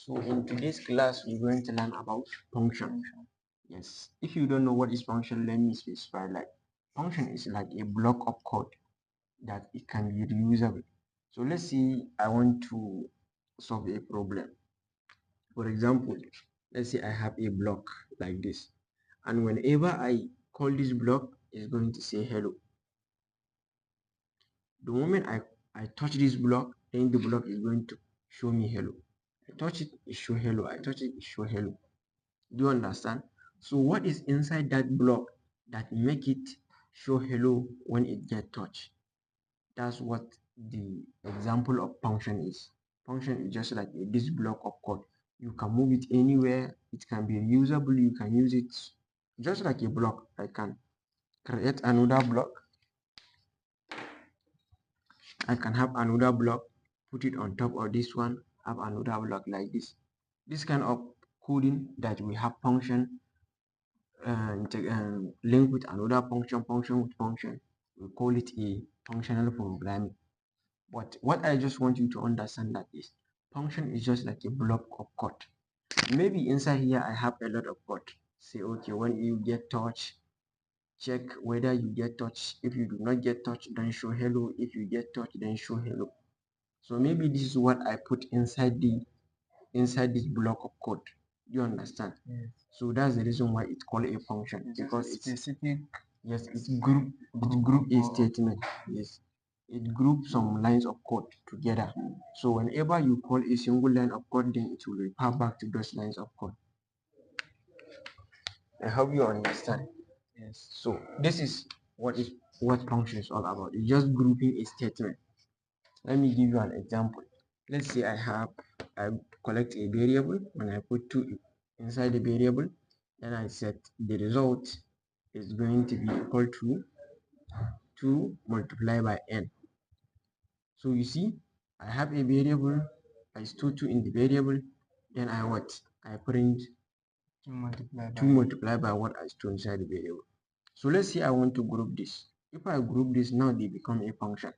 So in today's class, we're going to learn about function. Yes, if you don't know what is function, let me specify. Like, function is like a block of code that it can be reusable. So let's say I want to solve a problem. For example, let's say I have a block like this, and whenever I call this block, it's going to say hello. The moment I touch this block, then the block is going to show me hello. I touch it, it show hello. I touch it, it show hello. Do you understand? So what is inside that block that make it show hello when it get touched? That's what the example of function is. Function is just like this block of code. You can move it anywhere. It can be reusable. You can use it just like a block. I can create another block. I can have another block, put it on top of this one, have another block like this. This kind of coding that we have function link with another function with function. We call it a functional programming. But what I just want you to understand that is function is just like a block of code. Maybe inside here I have a lot of code. Say okay, when you get touch, check whether you get touch. If you do not get touch, then show hello. If you get touch, then show hello. So maybe this is what I put inside this block of code. You understand? Yes. So that's the reason why it's called a function, It's because a it's specific. yes, it's group a statement. Yes, it groups some lines of code together. So whenever you call a single line of code, then it will refer back to those lines of code. I hope you understand. Yes. So this is what function is all about. It's just grouping a statement. Let me give you an example. Let's say I collect a variable. When I put 2 inside the variable, then I set the result is going to be equal to 2 multiplied by n. So you see, I have a variable, I store 2 in the variable, then I print 2 multiplied by what I store inside the variable. So let's say I want to group this. If I group this, now they become a function.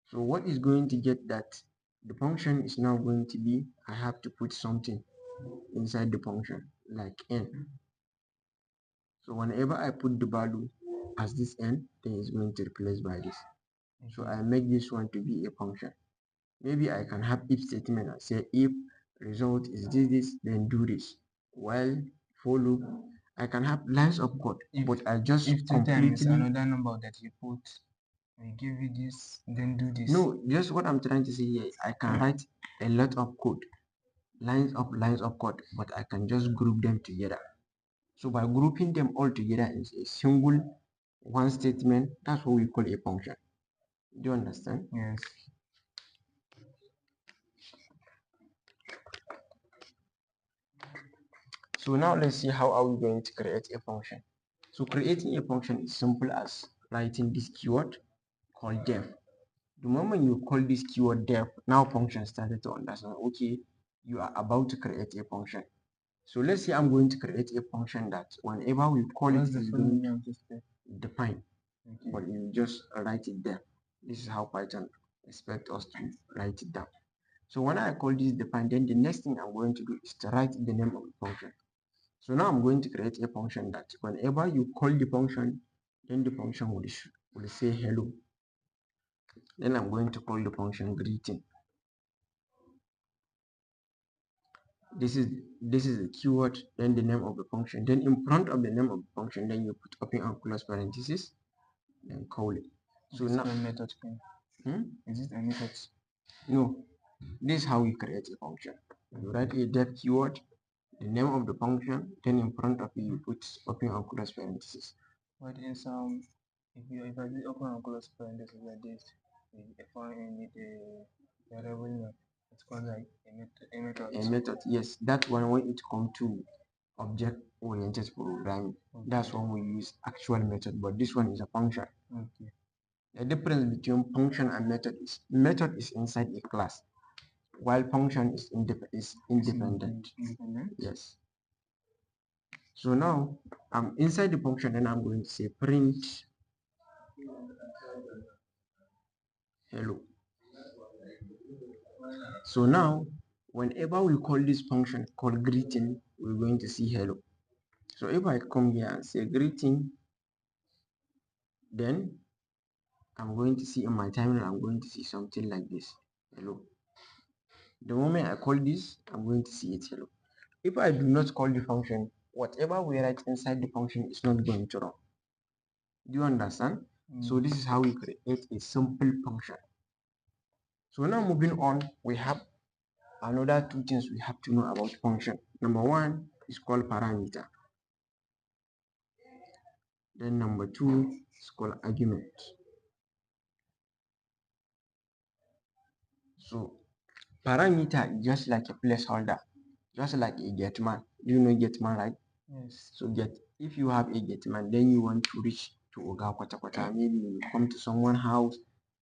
So what is going to get that the function is now going to be, I have to put something inside the function like n. So whenever I put the value as this n, then it's going to replace by this. So I make this one to be a function. Maybe I can have if statement and say if result is this, then do this. While for loop, I can have lines of code, but I just If 2 times another number that you put, I give you this, then do this. No, just what I'm trying to say here. I can write a lot of code, lines of code, but I can just group them together. So by grouping them all together in a single one statement, that's what we call a function. Do you understand? Yes. So now let's see how are we going to create a function. So creating a function is simple as writing this keyword called def. The moment you call this keyword def, now function started to understand, okay, you are about to create a function. So let's say I'm going to create a function that whenever we call it, is going to define. Okay. But you just write it there. This is how Python expects us to write it down. So when I call this define, then the next thing I'm going to do is to write the name of the function. So now I'm going to create a function that whenever you call the function, then the function will say hello. Then I'm going to call the function greeting. This is the keyword, then the name of the function. Then in front of the name of the function, then you put open and close parenthesis, then call it. So now method. Is it a method? No, this is how we create a function. You write a def keyword, the name of the function, then in front of it you put open and close parenthesis. But in some, if I do open and close parenthesis like this, if I need a variable name, it's called like a method. A method, yes, that's when it comes to object-oriented programming. Okay. That's when we use actual method, but this one is a function. Okay. The difference between function and method is inside a class, while function is independent. Yes. So now I'm inside the function and I'm going to say print hello. So now whenever we call this function called greeting, we're going to see hello. So if I come here and say greeting, then I'm going to see in my timeline, I'm going to see something like this, hello. The moment I call this, I'm going to see it hello. If I do not call the function, whatever we write inside the function is not going to run. Do you understand? So this is how we create a simple function. So now moving on, we have another two things we have to know about function. Number one is called parameter. Then number two is called argument. So parameter is just like a placeholder, just like a getman. You know getman, right? Yes. So if you have a getman, then you want to reach to Oga Kwata Kwata, maybe you come to someone's house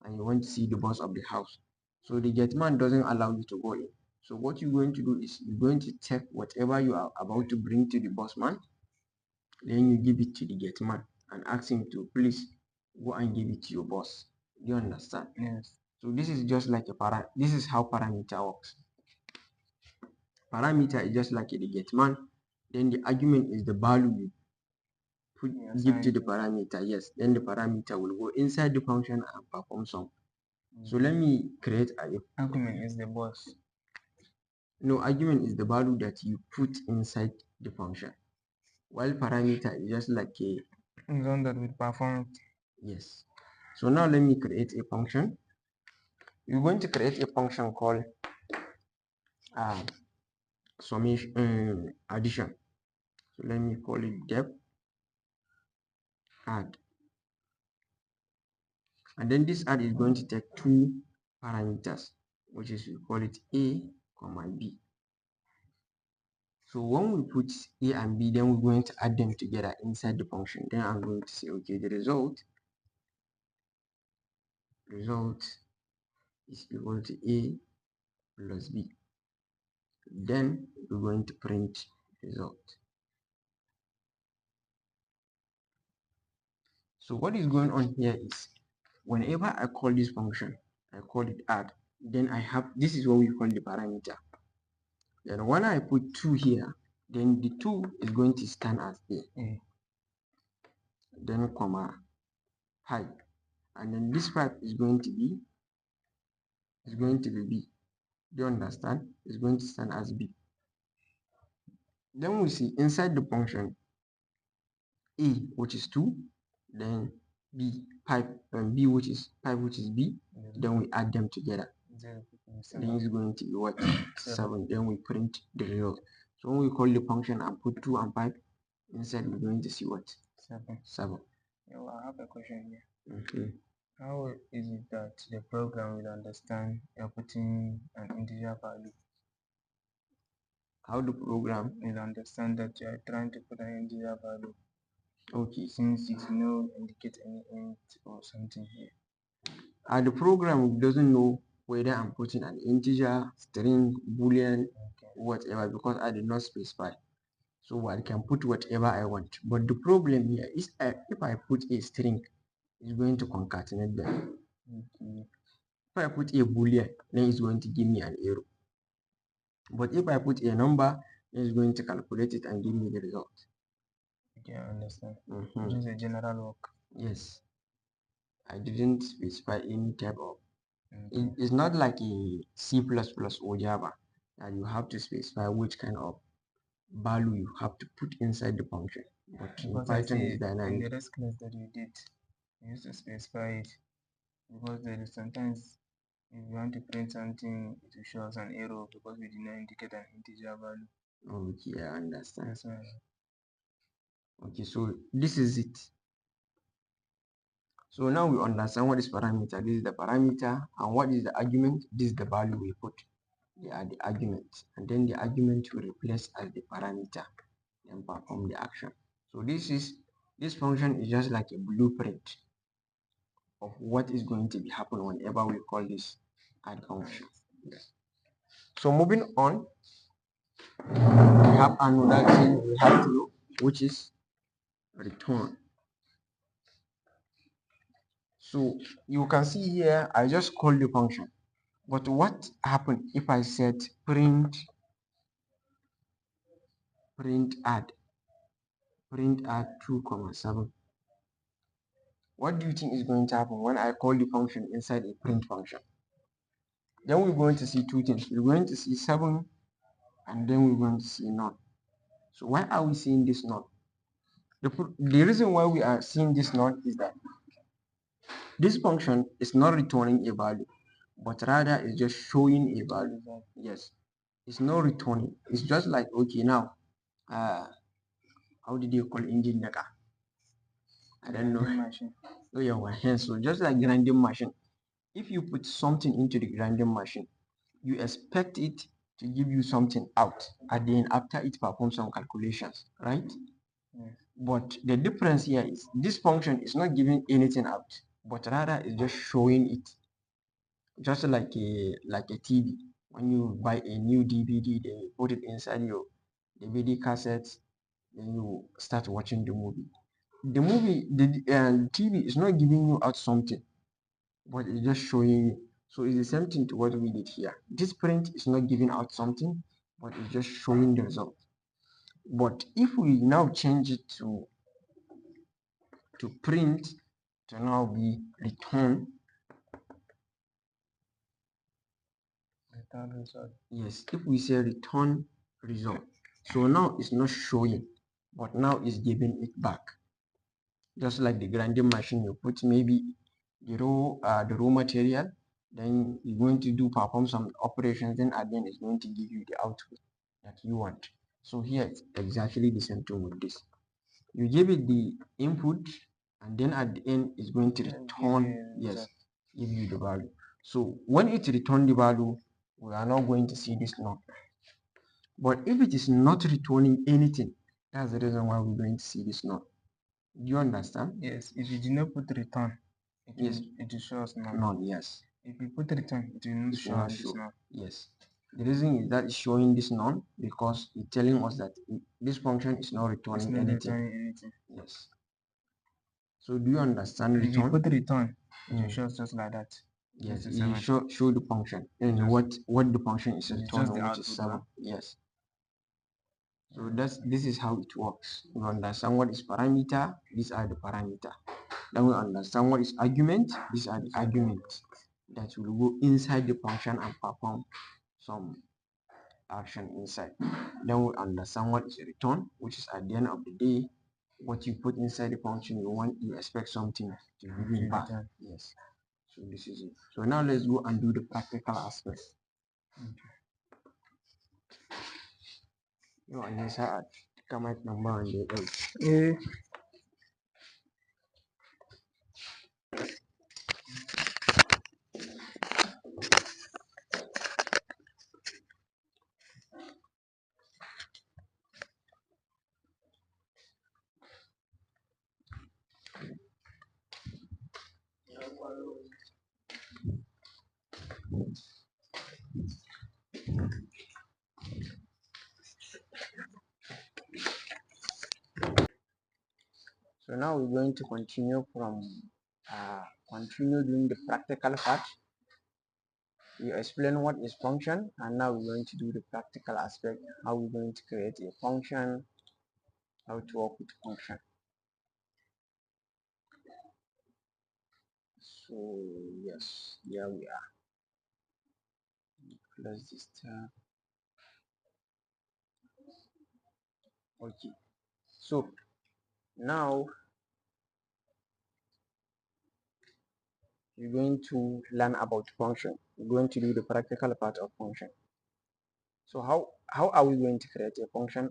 and you want to see the boss of the house. So the getman doesn't allow you to go in. So what you're going to do is you're going to take whatever you are about to bring to the boss man, then you give it to the getman and ask him to please go and give it to your boss. Do you understand? Yes. So this is just like this is how parameter works. Parameter is just like the getman, then the argument is the value you give to the parameter. Yes, then the parameter will go inside the function and perform some. So let me create argument is the boss. No, argument is the value that you put inside the function, while parameter is just like a one that will perform it. Yes. So now let me create a function. We're going to create a function called summation addition. So let me call it def add, and then this add is going to take two parameters, which is we call it a comma b. So when we put a and b, then we're going to add them together inside the function. Then I'm going to say, okay, the result is equal to a plus b. Then we're going to print result. So what is going on here is whenever I call this function, I call it add, then I have, this is what we call the parameter. Then when I put 2 here, then the 2 is going to stand as a, then comma 5, and then this 5 is going to be b. Do you understand? It's going to stand as b. Then we see inside the function a, which is 2, then b 5, and b which is 5, which is b, then we add them together. Then it's going to be what? 7. Then we print the result. So when we call the function and put 2 and 5 inside, we're going to see what? 7. Well, I have a question here. How is it that the program will understand you're putting an integer value? How the program will understand that you are trying to put an integer value? Okay. Since it will not indicate any int or something here. The program doesn't know whether I'm putting an integer, string, boolean, whatever, because I did not specify. So I can put whatever I want. But the problem here is if I put a string, it's going to concatenate them. If I put a boolean, then it's going to give me an error. But if I put a number, then it's going to calculate it and give me the result. Okay, I understand. This is a general work. Yes. I didn't specify any type of. It's not like a C++ or Java that you have to specify which kind of value you have to put inside the function. But in Python is dynamic. In the rest class that you did, you used to specify it because there is sometimes if you want to print something, it will show us an error because we did not indicate an integer value. Okay, I understand. That's right. Okay, so this is it. So now we understand what is parameter. This is the parameter, and what is the argument? This is the value we put. They are the arguments, and then the argument will replace as the parameter and perform the action. So this function is just like a blueprint of what is going to be happen whenever we call this add function. Yes. So moving on, we have another thing we have to know, which is return. So you can see here, I just call the function. But what happened if I said print add 2 comma 7? What do you think is going to happen when I call the function inside a print function? Then we're going to see two things. We're going to see 7 and then we're going to see none. So why are we seeing this none? The reason why we are seeing this none is that this function is not returning a value, but rather is just showing a value. Yes, it's not returning. It's just like, okay, now, how did you call engine the car? I don't know. Machine. Oh yeah, so just like grinding machine, if you put something into the grinding machine, you expect it to give you something out at the end after it performs some calculations, right? Yes. But the difference here is this function is not giving anything out, but rather is just showing it, just like a TV. When you buy a new DVD, then you put it inside your DVD cassette, then you start watching the movie. The TV is not giving you out something, but it's just showing you. So it's the same thing to what we did here. This print is not giving out something, but it's just showing the result. But if we now change it to print to now be return, Result. yes, if we say return result, so now it's not showing, but now it's giving it back. Just like the grinding machine, you put maybe the raw material, then you're going to perform some operations, then at the end it's going to give you the output that you want. So here it's exactly the same thing with this. You give it the input, and then at the end it's going to return, yes, give you the value. So when it returns the value, we are not going to see this none. But if it is not returning anything, that's the reason why we're going to see this none. Do you understand? Yes, if you did not put return, Yes. it will show us none. None, yes. If you put return, it will not show us this none. Yes. The reason is that it's showing this none because it's telling us that this function is not returning anything. Yes. So do you understand If you return? put return, it will show us just like that. Yes, Just you show the function and what the function is returning, which is 7. Yes. So this is how it works. We understand what is parameter, these are the parameter. Then we understand what is argument, these are the arguments that will go inside the function and perform some action inside. Then we understand what is return, which is at the end of the day what you put inside the function, you expect something to give you back. Yes. So this is it. So now let's go and do the practical aspect. You know, and come out number and the So now we're going to continue doing the practical part. You explain what is function, and now we're going to do the practical aspect, how we're going to create a function, how to work with function. So yes, here we are. Close this tab. Okay. So now you're going to learn about function. We're going to do the practical part of function. So how are we going to create a function?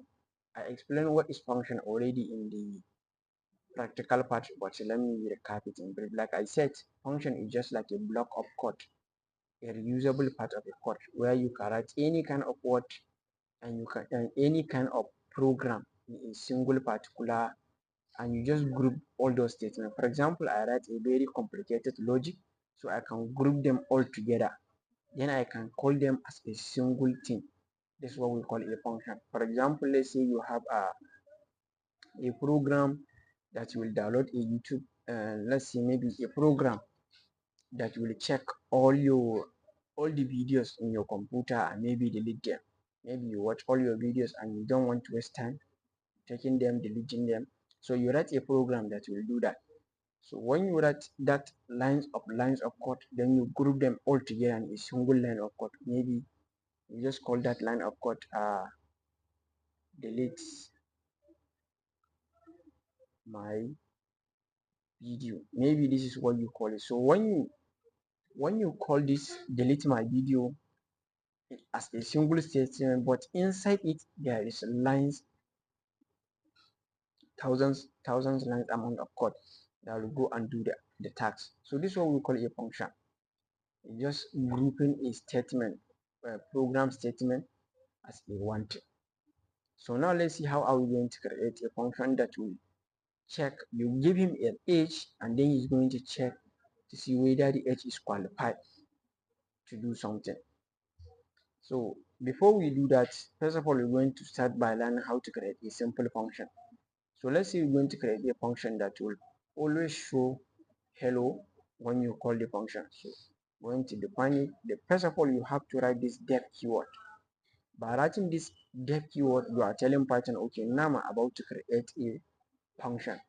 I explained what is function already in the practical part, but let me recap it in brief. Like I said, function is just like a block of code, a reusable part of a code where you can write any kind of word and you can any kind of program in a single particular, and you just group all those statements. For example, I write a very complicated logic, so I can group them all together. Then I can call them as a single thing. This is what we call a function. For example, let's say you have a program that will download a YouTube, let's say maybe a program that will check all your all the videos in your computer and maybe delete them. Maybe you watch all your videos and you don't want to waste time taking them, deleting them. So you write a program that will do that. So when you write that lines of code, then you group them all together in a single line of code. Maybe you just call that line of code delete my video. Maybe this is what you call it. So when you call this delete my video as a single statement, but inside it there is lines, thousands lines amount of code that will go and do the task. So this is what we call a function. It's just grouping a statement, a program statement as a one thing. So now let's see how are we going to create a function that will check. You give him an age and then he's going to check to see whether the age is qualified to do something. So before we do that, first of all, we're going to start by learning how to create a simple function. So let's say we're going to create a function that will always show hello when you call the function. So we're going to define it. First of all, you have to write this def keyword. By writing this def keyword, you are telling Python, okay, now I'm about to create a function.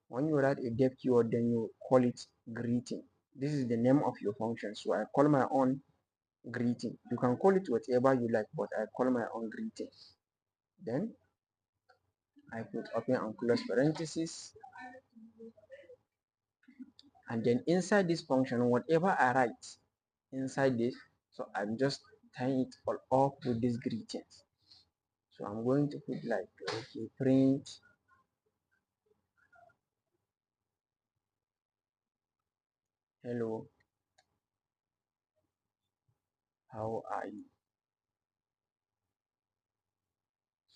When you write a def keyword, then you call it greeting. This is the name of your function. So I call my own greeting. You can call it whatever you like, but I call my own greeting. Then I put open and close parentheses, and then inside this function, whatever I write inside this, so I'm just tying it all off with these greetings. So I'm going to put like, okay, print hello, how are you?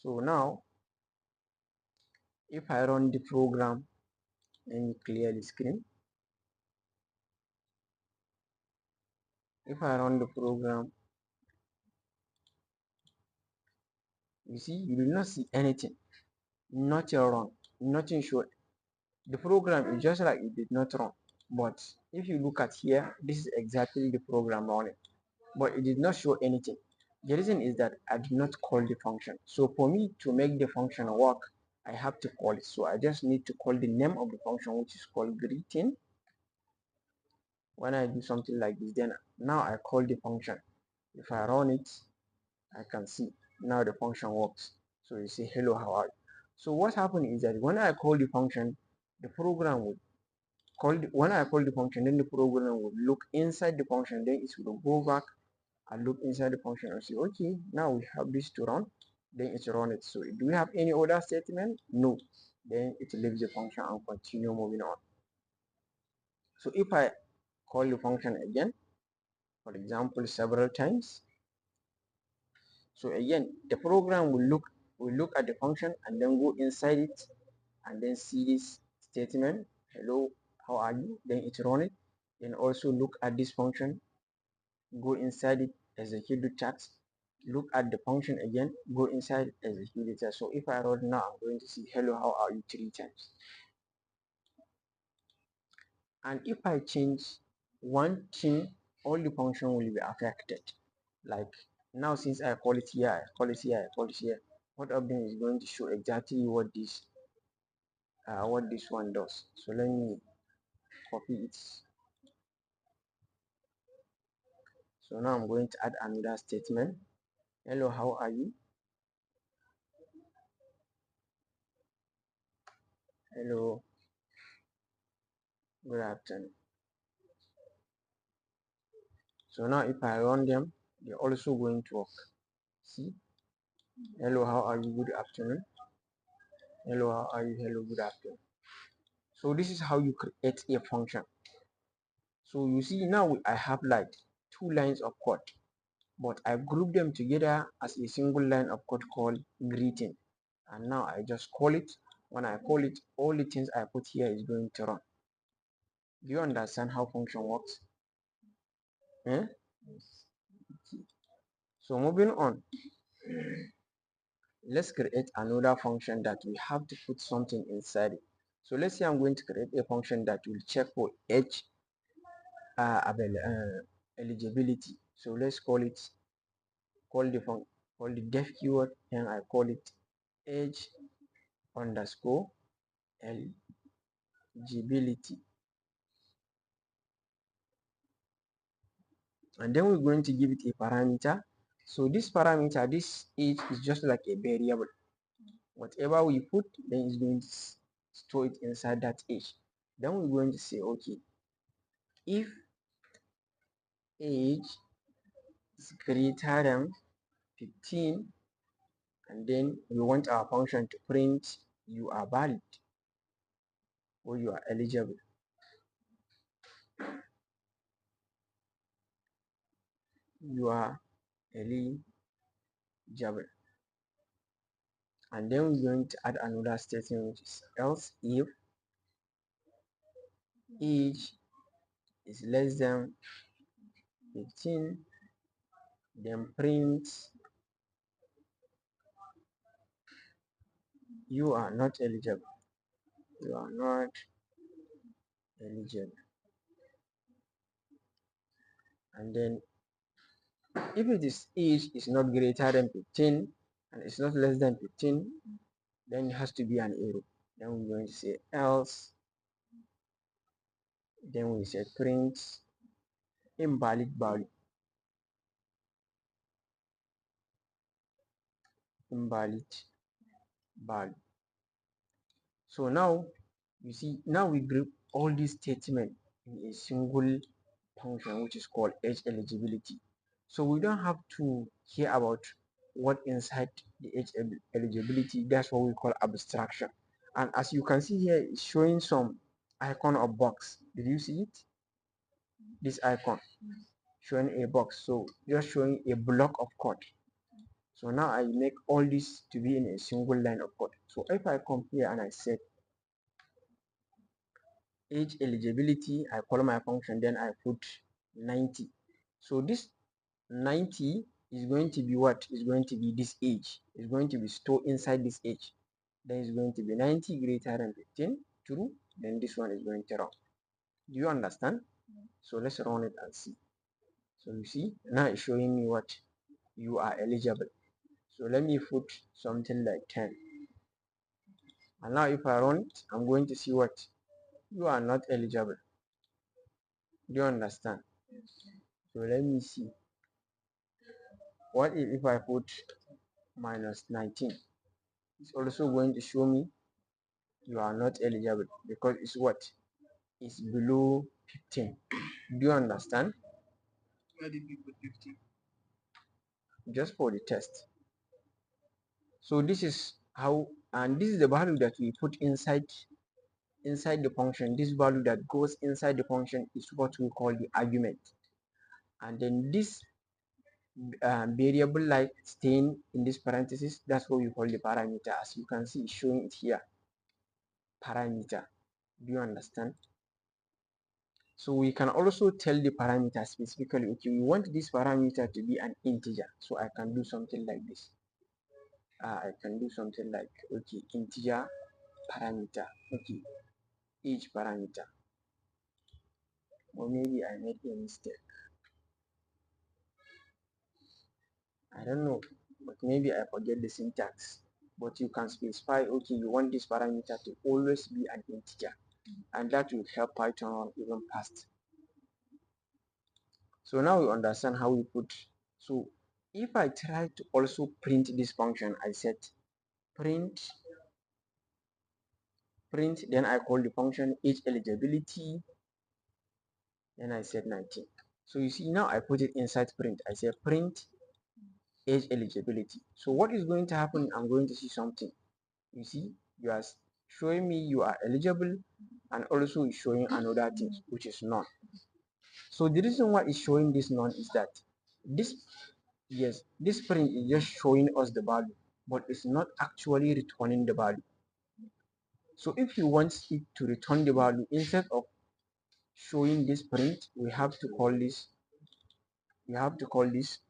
So now if I run the program and clear the screen, if I run the program, you see, you will not see anything, nothing wrong, nothing showed. The program is just like it did not run. But if you look at here, this is exactly the program running, but it did not show anything. The reason is that I did not call the function. So for me to make the function work, I have to call it. So I just need to call the name of the function, which is called greeting. When I do something like this, then now I call the function. If I run it, I can see now the function works. So you say hello, how are you? So what happened is that when I call the function, the program would when I call the function, then the program will look inside the function, then it will go back and look inside the function and say, okay, now we have this to run, then it's run it. So do we have any other statement? No. Then it leaves the function and continue moving on. So if I call the function again, for example, several times, so again the program will look at the function and then go inside it and then see this statement, hello, how are you? Then it run it. Then also look at this function, go inside it, execute the task, look at the function again, go inside, execute the task. So if I run now, I'm going to see hello, how are you 3 times. And if I change one thing, all the function will be affected. Like now, since I call it here, I call it here, I call it here, what of them is going to show exactly what this one does. So let me copy it. So now I'm going to add another statement. Hello, how are you? Hello, good afternoon. So now if I run them, they're also going to work. See, hello, how are you? Good afternoon. Hello, how are you? Hello, good afternoon. So this is how you create a function. So you see now I have like 2 lines of code, but I group them together as a single line of code called greeting. And now I just call it. When I call it, all the things I put here is going to run. Do you understand how function works? Eh? So moving on, let's create another function that we have to put something inside it. So let's say I'm going to create a function that will check for age eligibility. So let's call the def keyword, and I call it age underscore eligibility. And then we're going to give it a parameter. So this parameter, this age, is just like a variable. Whatever we put, then it's going to store it inside that age. Then we're going to say, okay, if age is greater than 15, and then we want our function to print you are valid or you are eligible. You are eligible. And then we're going to add another statement, which is else if age is less than 15, then print you are not eligible. You are not eligible. And then if it is age is not greater than 15 and it's not less than 15, then it has to be an error. Then we're going to say else, then we say print invalid value. Invalid value. So now you see, now we group all these statements in a single function which is called age eligibility. So we don't have to care about what inside the age eligibility. That's what we call abstraction. And as you can see here, it's showing some icon of box. Did you see it? This icon showing a box, so just showing a block of code. So now I make all this to be in a single line of code. So if I come here and I set age eligibility, I call my function, then I put 90. So this 90 is going to be what? Is going to be this age. It's going to be stored inside this age. Then it's going to be 90 greater than 15, true. Then this one is going to run. Do you understand? So let's run it and see. So you see, now it's showing me what? You are eligible. So let me put something like 10. And now if I run it, I'm going to see what? You are not eligible. Do you understand? So let me see. What if I put minus 19? It's also going to show me you are not eligible because it's what? It's below 15. Do you understand? Why did we put 15? Just for the test. So this is how, and this is the value that we put inside the function. This value that goes inside the function is what we call the argument. And then this variable like staying in this parenthesis, that's what we call the parameter. As you can see, it's showing it here, parameter. Do you understand? So we can also tell the parameter specifically, okay, we want this parameter to be an integer. So I can do something like this. I can do something like, okay, integer parameter, okay, age parameter. Or maybe I made a mistake. I don't know, but maybe I forget the syntax. But you can specify, okay, you want this parameter to always be an integer, and that will help Python run even fast. So now we understand how we put. So if I try to also print this function, I set print, then I call the function age eligibility, then I set 19. So you see, now I put it inside print. I say print age eligibility. So what is going to happen? I'm going to see something. You see, you are showing me you are eligible, and also showing another thing, which is none. So the reason why it's showing this none is that this, yes, this print is just showing us the value, but it's not actually returning the value. So if you want it to return the value, instead of showing this print, we have to call this,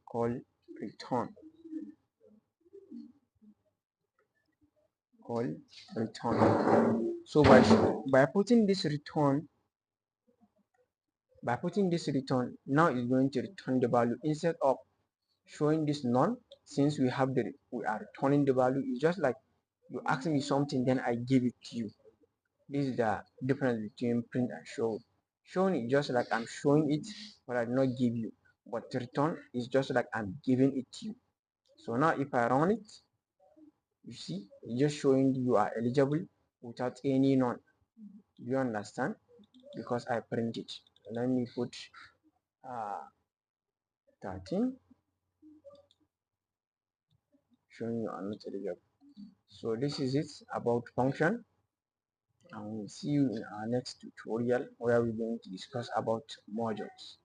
call return, call return. So by putting this return, By putting this return, now it's going to return the value instead of showing this none. Since we are returning the value. It's just like you ask me something, then I give it to you. This is the difference between print and show. Showing is just like I'm showing it, but I did not give you. But return is just like I'm giving it to you. So now if I run it, you see, it's just showing you are eligible without any none. Do you understand? Because I print it. Let me put uh, 13, showing you are not eligible. So this is it about function, and we'll see you in our next tutorial where we're going to discuss about modules.